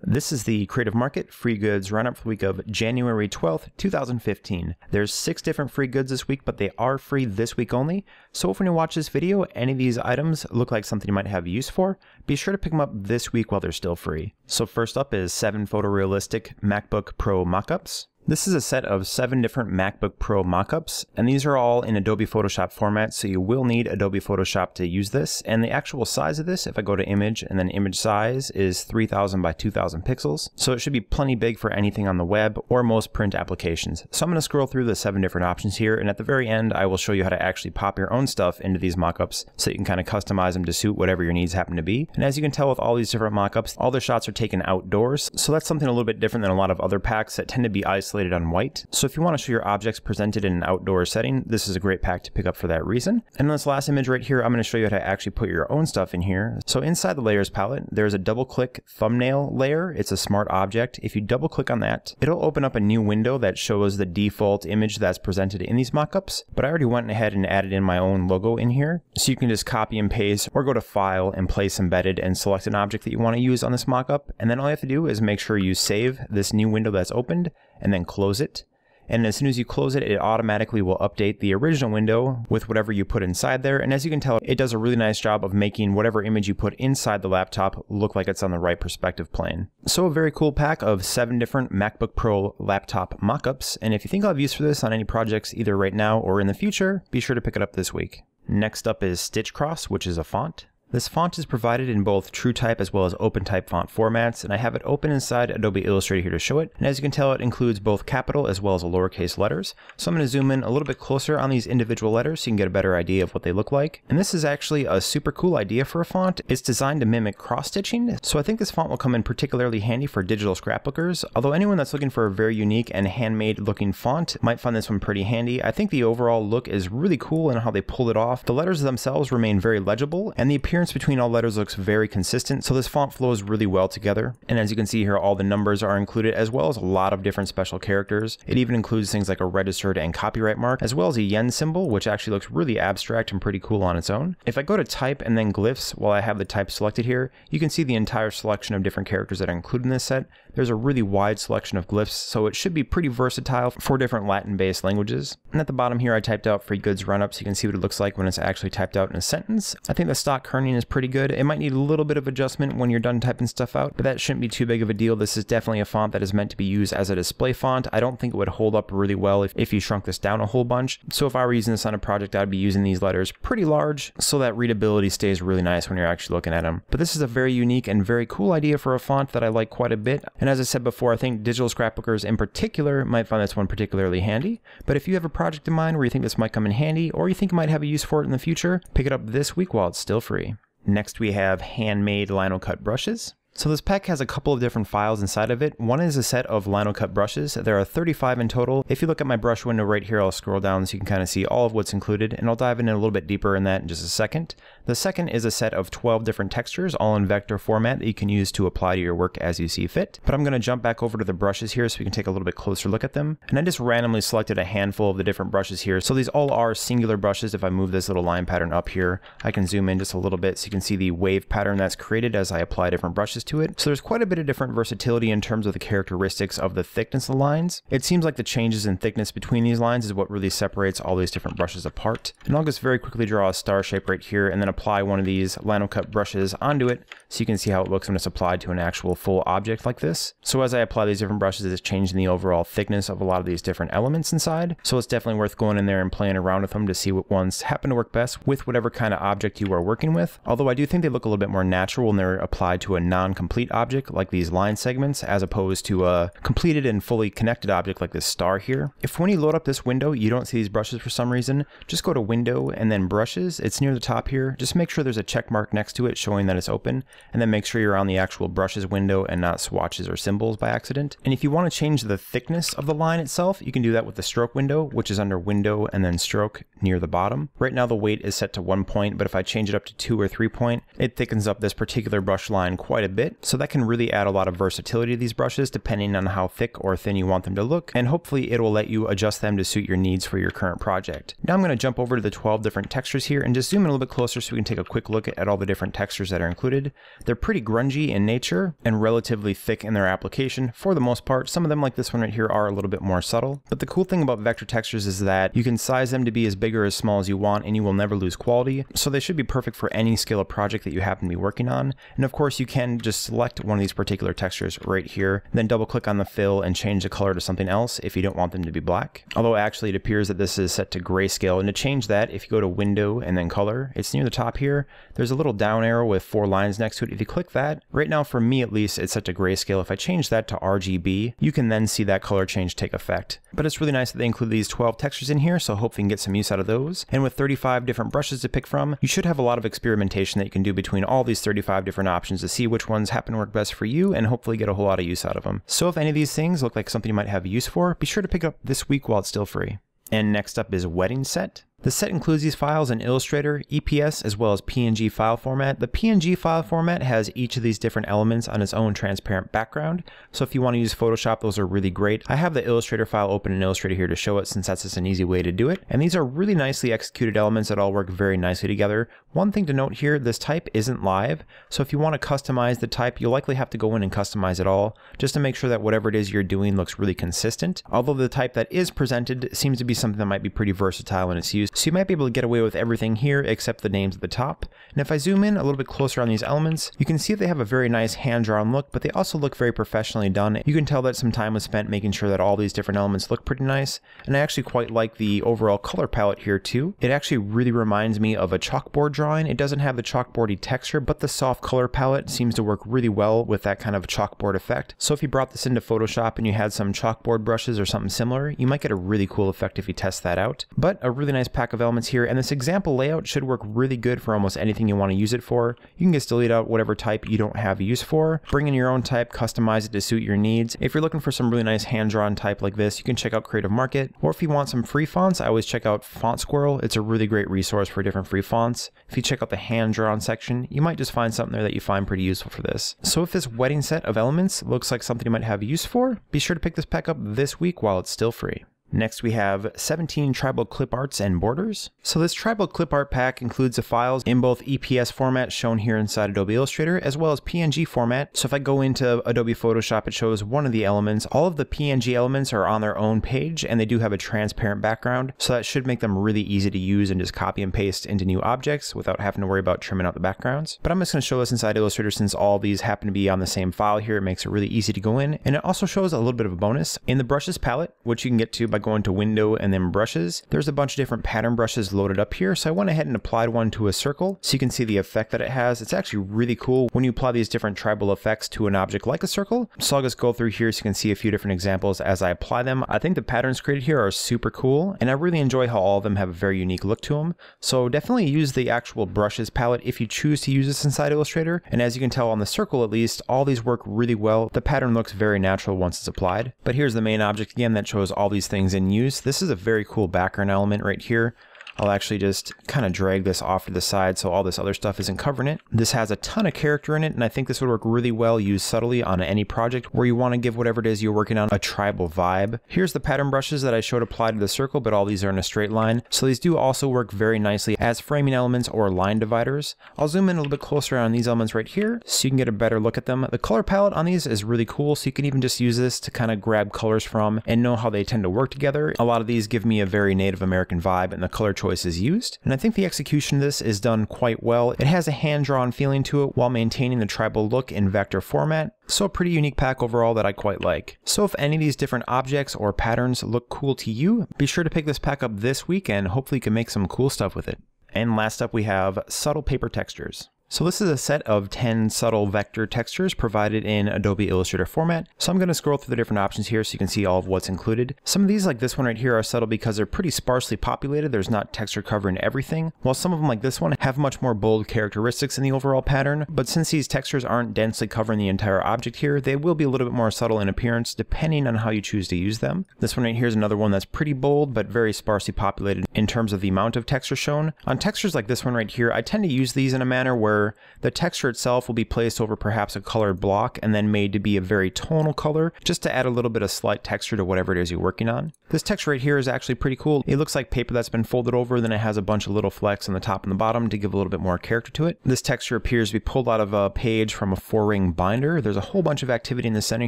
This is the Creative Market Free Goods Roundup for the week of January 12th, 2015. There's 6 different free goods this week, but they are free this week only. So if when you watch this video, any of these items look like something you might have use for, be sure to pick them up this week while they're still free. So first up is 7 photorealistic MacBook Pro Mockups. This is a set of 7 different MacBook Pro mockups, and these are all in Adobe Photoshop format, so you will need Adobe Photoshop to use this. And the actual size of this, if I go to image and then image size, is 3000 by 2000 pixels. So it should be plenty big for anything on the web or most print applications. So I'm going to scroll through the 7 different options here, and at the very end, I will show you how to actually pop your own stuff into these mockups so you can kind of customize them to suit whatever your needs happen to be. And as you can tell with all these different mockups, all the shots are taken outdoors, so that's something a little bit different than a lot of other packs that tend to be isolated on white. So if you want to show your objects presented in an outdoor setting, this is a great pack to pick up for that reason. And in this last image right here, I'm going to show you how to actually put your own stuff in here. So inside the layers palette, there's a double click thumbnail layer. It's a smart object. If you double click on that, it'll open up a new window that shows the default image that's presented in these mockups. But I already went ahead and added in my own logo in here. So you can just copy and paste or go to File and Place Embedded and select an object that you want to use on this mockup. And then all you have to do is make sure you save this new window that's opened and then close it. And as soon as you close it, it automatically will update the original window with whatever you put inside there. And as you can tell, it does a really nice job of making whatever image you put inside the laptop look like it's on the right perspective plane. So a very cool pack of 7 different MacBook Pro laptop mockups. And if you think I'll have use for this on any projects either right now or in the future, be sure to pick it up this week. Next up is Stitch Cross, which is a font. This font is provided in both TrueType as well as OpenType font formats, and I have it open inside Adobe Illustrator here to show it. And as you can tell, it includes both capital as well as lowercase letters. So I'm going to zoom in a little bit closer on these individual letters so you can get a better idea of what they look like. And this is actually a super cool idea for a font. It's designed to mimic cross-stitching, so I think this font will come in particularly handy for digital scrapbookers. Although anyone that's looking for a very unique and handmade looking font might find this one pretty handy. I think the overall look is really cool in how they pulled it off. The letters themselves remain very legible, and the appearance between all letters looks very consistent, so this font flows really well together. And as you can see here, all the numbers are included as well as a lot of different special characters. It even includes things like a registered and copyright mark, as well as a yen symbol, which actually looks really abstract and pretty cool on its own. If I go to type and then glyphs while I have the type selected here, you can see the entire selection of different characters that are included in this set. There's a really wide selection of glyphs, so it should be pretty versatile for different Latin-based languages. And at the bottom here, I typed out Free Goods Roundup so you can see what it looks like when it's actually typed out in a sentence. I think the stock kerning is pretty good. It might need a little bit of adjustment when you're done typing stuff out, but that shouldn't be too big of a deal. This is definitely a font that is meant to be used as a display font. I don't think it would hold up really well if you shrunk this down a whole bunch. So if I were using this on a project, I'd be using these letters pretty large so that readability stays really nice when you're actually looking at them. But this is a very unique and very cool idea for a font that I like quite a bit. And as I said before, I think digital scrapbookers in particular might find this one particularly handy. But if you have a project in mind where you think this might come in handy, or you think you might have a use for it in the future, pick it up this week while it's still free. Next we have Handmade Lionel cut brushes. So this pack has a couple of different files inside of it. One is a set of Lionel cut brushes. There are 35 in total. If you look at my brush window right here, I'll scroll down so you can kind of see all of what's included, and I'll dive in a little bit deeper in that in just a second. The second is a set of 12 different textures, all in vector format that you can use to apply to your work as you see fit. But I'm going to jump back over to the brushes here so we can take a little bit closer look at them. And I just randomly selected a handful of the different brushes here. So these all are singular brushes. If I move this little line pattern up here, I can zoom in just a little bit so you can see the wave pattern that's created as I apply different brushes to it. So there's quite a bit of different versatility in terms of the characteristics of the thickness of the lines. It seems like the changes in thickness between these lines is what really separates all these different brushes apart. And I'll just very quickly draw a star shape right here and then apply one of these Lionel cut brushes onto it so you can see how it looks when it's applied to an actual full object like this. So as I apply these different brushes, it's changing the overall thickness of a lot of these different elements inside. So it's definitely worth going in there and playing around with them to see what ones happen to work best with whatever kind of object you are working with. Although I do think they look a little bit more natural when they're applied to a non-complete object like these line segments, as opposed to a completed and fully connected object like this star here. If when you load up this window you don't see these brushes for some reason, just go to Window and then Brushes. It's near the top here. Just make sure there's a check mark next to it showing that it's open, and then make sure you're on the actual brushes window and not swatches or symbols by accident. And if you want to change the thickness of the line itself, you can do that with the stroke window, which is under Window and then Stroke near the bottom. Right now the weight is set to 1 point, but if I change it up to 2 or 3 point, it thickens up this particular brush line quite a bit. bit, so that can really add a lot of versatility to these brushes depending on how thick or thin you want them to look, and hopefully it will let you adjust them to suit your needs for your current project. Now I'm going to jump over to the 12 different textures here and just zoom in a little bit closer so we can take a quick look at all the different textures that are included. They're pretty grungy in nature and relatively thick in their application for the most part. Some of them, like this one right here, are a little bit more subtle, but the cool thing about vector textures is that you can size them to be as big or as small as you want and you will never lose quality, so they should be perfect for any scale of project that you happen to be working on. And of course you can just select one of these particular textures right here, then double click on the fill and change the color to something else if you don't want them to be black. Although actually it appears that this is set to grayscale, and to change that, if you go to window and then color, it's near the top here, there's a little down arrow with 4 lines next to it. If you click that, right now for me at least, it's set to grayscale. If I change that to RGB, you can then see that color change take effect. But it's really nice that they include these 12 textures in here, so hopefully you can get some use out of those. And with 35 different brushes to pick from, you should have a lot of experimentation that you can do between all these 35 different options to see which ones happen to work best for you and hopefully get a whole lot of use out of them. So if any of these things look like something you might have use for, be sure to pick it up this week while it's still free. And next up is Wedding Set. The set includes these files in Illustrator, EPS, as well as PNG file format. The PNG file format has each of these different elements on its own transparent background, so if you want to use Photoshop, those are really great. I have the Illustrator file open in Illustrator here to show it, since that's just an easy way to do it. And these are really nicely executed elements that all work very nicely together. One thing to note here, this type isn't live, so if you want to customize the type, you'll likely have to go in and customize it all, just to make sure that whatever it is you're doing looks really consistent. Although the type that is presented seems to be something that might be pretty versatile in its use, so you might be able to get away with everything here except the names at the top. And if I zoom in a little bit closer on these elements, you can see they have a very nice hand-drawn look, but they also look very professionally done. You can tell that some time was spent making sure that all these different elements look pretty nice, and I actually quite like the overall color palette here too. It actually really reminds me of a chalkboard drawing. It doesn't have the chalkboardy texture, but the soft color palette seems to work really well with that kind of chalkboard effect. So if you brought this into Photoshop and you had some chalkboard brushes or something similar, you might get a really cool effect if you test that out. But a really nice pack of elements here, and this example layout should work really good for almost anything you want to use it for. You can just delete out whatever type you don't have use for, bring in your own type, customize it to suit your needs. If you're looking for some really nice hand-drawn type like this, you can check out Creative Market, or if you want some free fonts, I always check out Font Squirrel. It's a really great resource for different free fonts. If you check out the hand-drawn section, you might just find something there that you find pretty useful for this. So if this wedding set of elements looks like something you might have use for, be sure to pick this pack up this week while it's still free. Next we have 17 tribal clip arts and borders. So this tribal clip art pack includes the files in both EPS format shown here inside Adobe Illustrator, as well as PNG format. So if I go into Adobe Photoshop, it shows one of the elements. All of the PNG elements are on their own page, and they do have a transparent background, so that should make them really easy to use and just copy and paste into new objects without having to worry about trimming out the backgrounds. But I'm just going to show this inside Illustrator since all these happen to be on the same file here. It makes it really easy to go in, and it also shows a little bit of a bonus. In the brushes palette, which you can get to by going to window and then brushes, there's a bunch of different pattern brushes loaded up here, so I went ahead and applied one to a circle so you can see the effect that it has. It's actually really cool when you apply these different tribal effects to an object like a circle. So I'll just go through here so you can see a few different examples as I apply them. I think the patterns created here are super cool, and I really enjoy how all of them have a very unique look to them. So definitely use the actual brushes palette if you choose to use this inside Illustrator, and as you can tell on the circle at least, all these work really well. The pattern looks very natural once it's applied. But here's the main object again that shows all these things in use. This is a very cool background element right here. I'll actually just kind of drag this off to the side so all this other stuff isn't covering it. This has a ton of character in it, and I think this would work really well used subtly on any project where you want to give whatever it is you're working on a tribal vibe. Here's the pattern brushes that I showed applied to the circle, but all these are in a straight line. So these do also work very nicely as framing elements or line dividers. I'll zoom in a little bit closer on these elements right here so you can get a better look at them. The color palette on these is really cool, so you can even just use this to kind of grab colors from and know how they tend to work together. A lot of these give me a very Native American vibe, and the color choice is used, and I think the execution of this is done quite well. It has a hand-drawn feeling to it while maintaining the tribal look in vector format, so a pretty unique pack overall that I quite like. So if any of these different objects or patterns look cool to you, be sure to pick this pack up this week and hopefully you can make some cool stuff with it. And last up we have subtle paper textures. So this is a set of 10 subtle vector textures provided in Adobe Illustrator format. So I'm going to scroll through the different options here so you can see all of what's included. Some of these, like this one right here, are subtle because they're pretty sparsely populated. There's not texture covering everything, while some of them, like this one, have much more bold characteristics in the overall pattern. But since these textures aren't densely covering the entire object here, they will be a little bit more subtle in appearance depending on how you choose to use them. This one right here is another one that's pretty bold but very sparsely populated in terms of the amount of texture shown. On textures like this one right here, I tend to use these in a manner where where the texture itself will be placed over perhaps a colored block and then made to be a very tonal color, just to add a little bit of slight texture to whatever it is you're working on. This texture right here is actually pretty cool. It looks like paper that's been folded over, then it has a bunch of little flecks on the top and the bottom to give a little bit more character to it. This texture appears to be pulled out of a page from a 4-ring binder. There's a whole bunch of activity in the center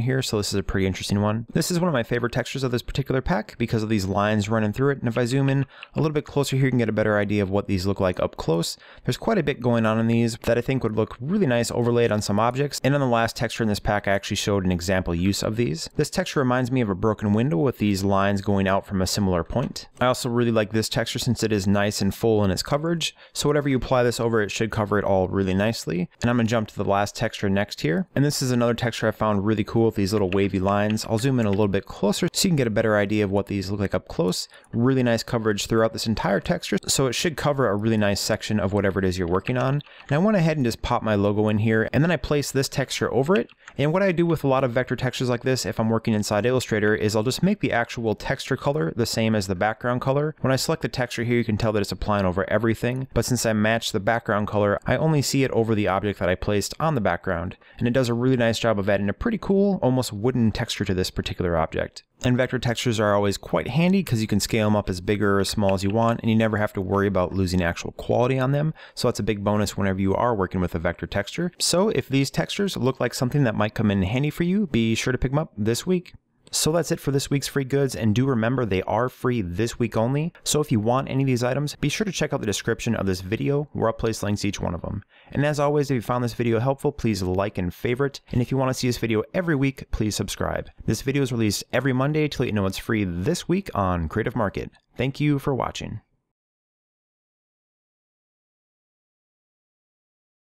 here, so this is a pretty interesting one. This is one of my favorite textures of this particular pack because of these lines running through it, and if I zoom in a little bit closer here, you can get a better idea of what these look like up close. There's quite a bit going on in these that I think would look really nice overlaid on some objects, and on the last texture in this pack I actually showed an example use of these. This texture reminds me of a broken window with these lines going out from a similar point. I also really like this texture since it is nice and full in its coverage, so whatever you apply this over, it should cover it all really nicely. And I'm going to jump to the last texture next here, and this is another texture I found really cool with these little wavy lines. I'll zoom in a little bit closer so you can get a better idea of what these look like up close. Really nice coverage throughout this entire texture, so it should cover a really nice section of whatever it is you're working on. And I went ahead and just popped my logo in here, and then I placed this texture over it. And what I do with a lot of vector textures like this, if I'm working inside Illustrator, is I'll just make the actual texture color the same as the background color. When I select the texture here, you can tell that it's applying over everything, but since I matched the background color, I only see it over the object that I placed on the background, and it does a really nice job of adding a pretty cool, almost wooden texture to this particular object. And vector textures are always quite handy because you can scale them up as big or as small as you want, and you never have to worry about losing actual quality on them, so that's a big bonus whenever you are working with a vector texture. So if these textures look like something that might come in handy for you, be sure to pick them up this week. So that's it for this week's free goods, and do remember they are free this week only, so if you want any of these items, be sure to check out the description of this video where I'll place links to each one of them. And as always, if you found this video helpful, please like and favorite, and if you want to see this video every week, please subscribe. This video is released every Monday to let you know it's free this week on Creative Market. Thank you for watching.